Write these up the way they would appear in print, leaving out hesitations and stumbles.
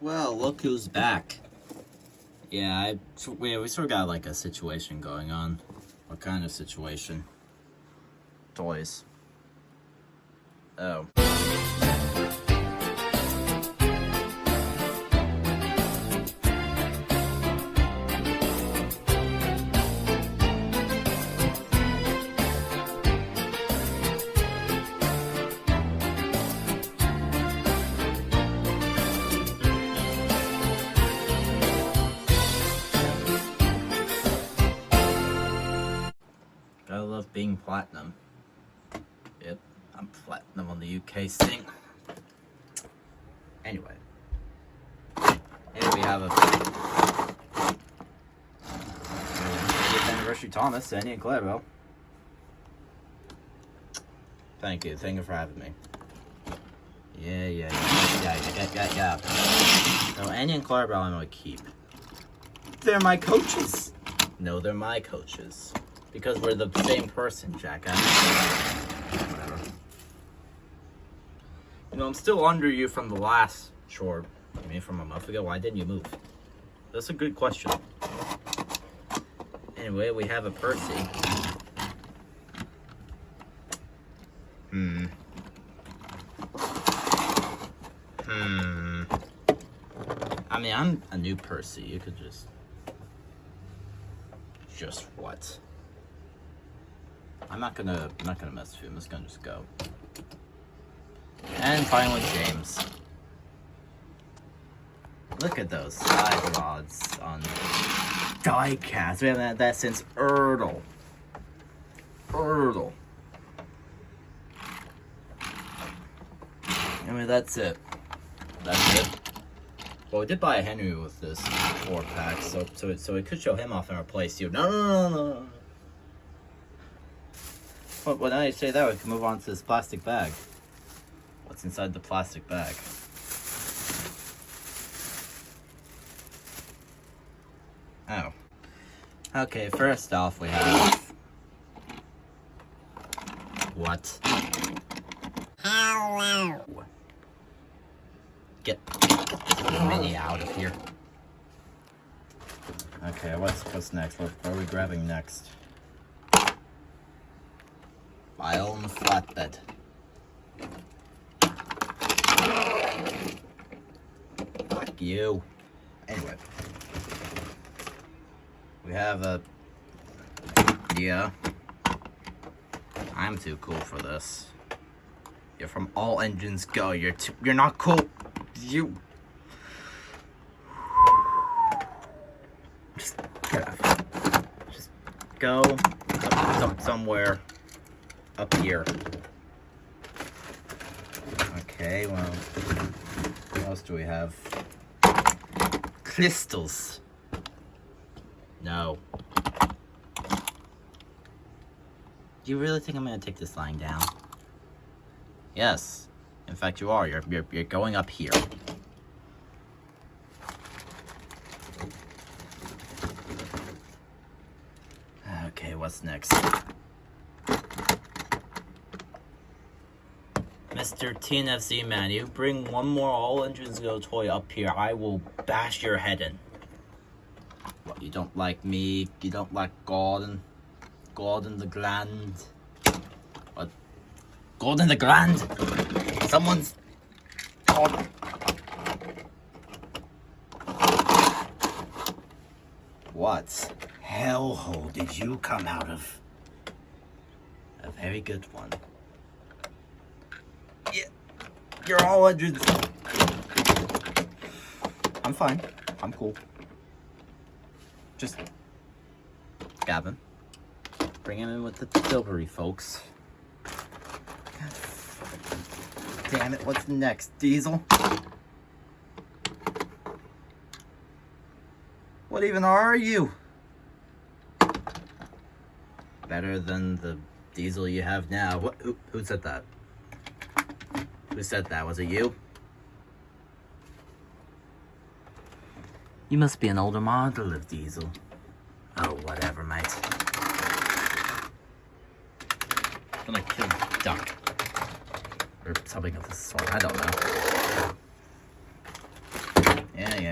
Well, look who's back. Yeah, we sort of got like a situation going on. What kind of situation? Toys. Oh. I love being platinum. Yep, I'm platinum on the UK thing. Anyway, here we have a 50th anniversary Thomas, Sandy, and Clarabelle. Thank you for having me. Yeah. So Annie and Clarabelle I'm gonna keep. They're my coaches. No, they're my coaches. Because we're the same person, jackass. Whatever. You know, I'm still under you from the last short. I mean, from a month ago. Why didn't you move? That's a good question. Anyway, we have a Percy. I mean, I'm a new Percy. You could just what? I'm not gonna mess with you. I'm just gonna go. And finally, James. Look at those side rods on diecast. We haven't had that since Erdle. Anyway, that's it. Well, we did buy a Henry with this 4-pack, so we could show him off in our place too. No. Well, now you say that, we can move on to this plastic bag. What's inside the plastic bag? Oh. Okay, first off we have... What? Hello! Get this mini out of here. Okay, what's next? What are we grabbing next? File and flatbed. Fuck you. Anyway. We have a... Yeah. I'm too cool for this. You're from All Engines Go. You're not cool. You... Just get off. Just go somewhere up here. Okay, well, what else do we have? Crystals. No. Do you really think I'm gonna take this lying down? Yes. In fact, you are. You're going up here. Okay, what's next? Mr. TNFC man, you bring one more All Engines Go toy up here, I will bash your head in. What, you don't like me? You don't like Gordon? Gordon the Grand? What? Gordon the Grand? Someone's... God. What hellhole did you come out of? A very good one. Yeah, you're All Engines. I'm fine. I'm cool. Just Gavin. Bring him in with the delivery, folks. Damn it, what's next? Diesel? What even are you? Better than the Diesel you have now. What? Who said that? Who said that? Was it you? You must be an older model of Diesel. Oh, whatever, mate. I'm gonna kill Duck. Or something of the sort, I don't know.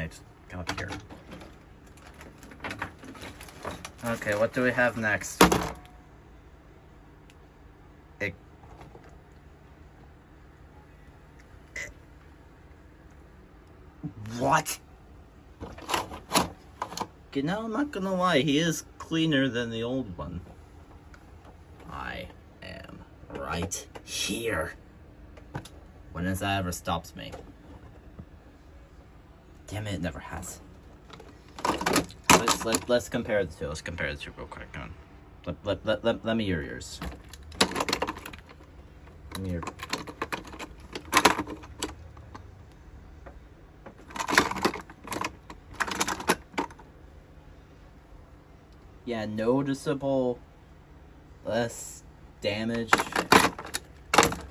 Okay, just go up here. Okay, what do we have next? What? You know, I'm not gonna lie, he is cleaner than the old one. I am right here. When has that ever stopped me? Damn it, it never has. Let's compare the two. Let's compare the two real quick. Come on. Let me hear yours. Let me hear. Yeah, noticeable less damage.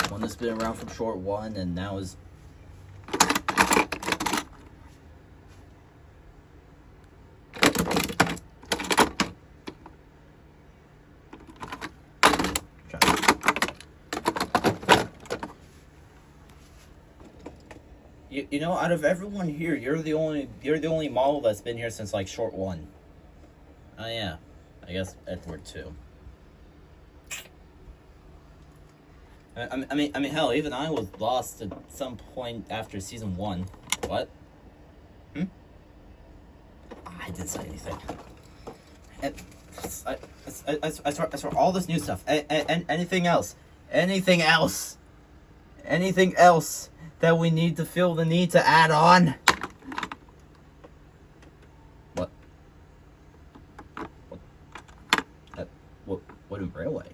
One that's been around from short one and now is you know, out of everyone here, you're the only model that's been here since like short one. Oh yeah, I guess Edward too. I mean, hell, even I was lost at some point after season 1. What? I didn't say anything. I saw all this new stuff. And anything else? Anything else? Anything else that we need to feel the need to add on? Wooden railway.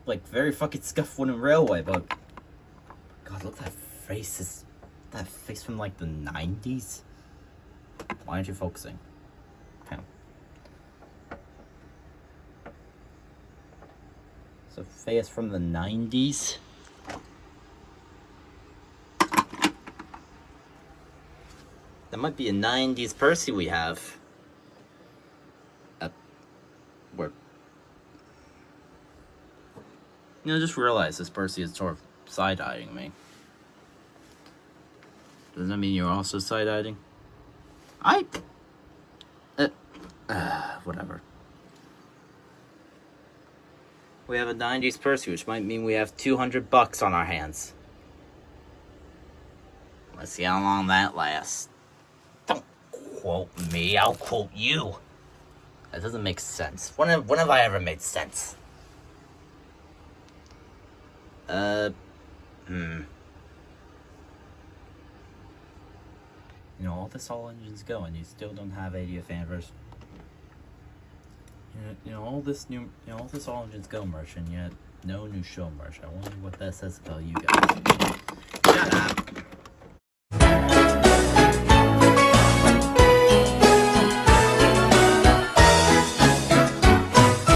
Like, very fucking scuffed wooden railway, but God, look at that face. That face from like the 90s. Why aren't you focusing? Okay. So face from the 90s. That might be a 90s Percy we have. Where? You know, just realize this Percy is sort of side-eyeing me. Does that mean you're also side-eyeing? Whatever. We have a 90s Percy, which might mean we have $200 on our hands. Let's see how long that lasts. Don't quote me, I'll quote you. That doesn't make sense. When have I ever made sense? You know, all this all engines go and you still don't have 80th anniversary. You know, all this all engines go merch, and yet no new show merch. I wonder what that says about you guys. Shut up.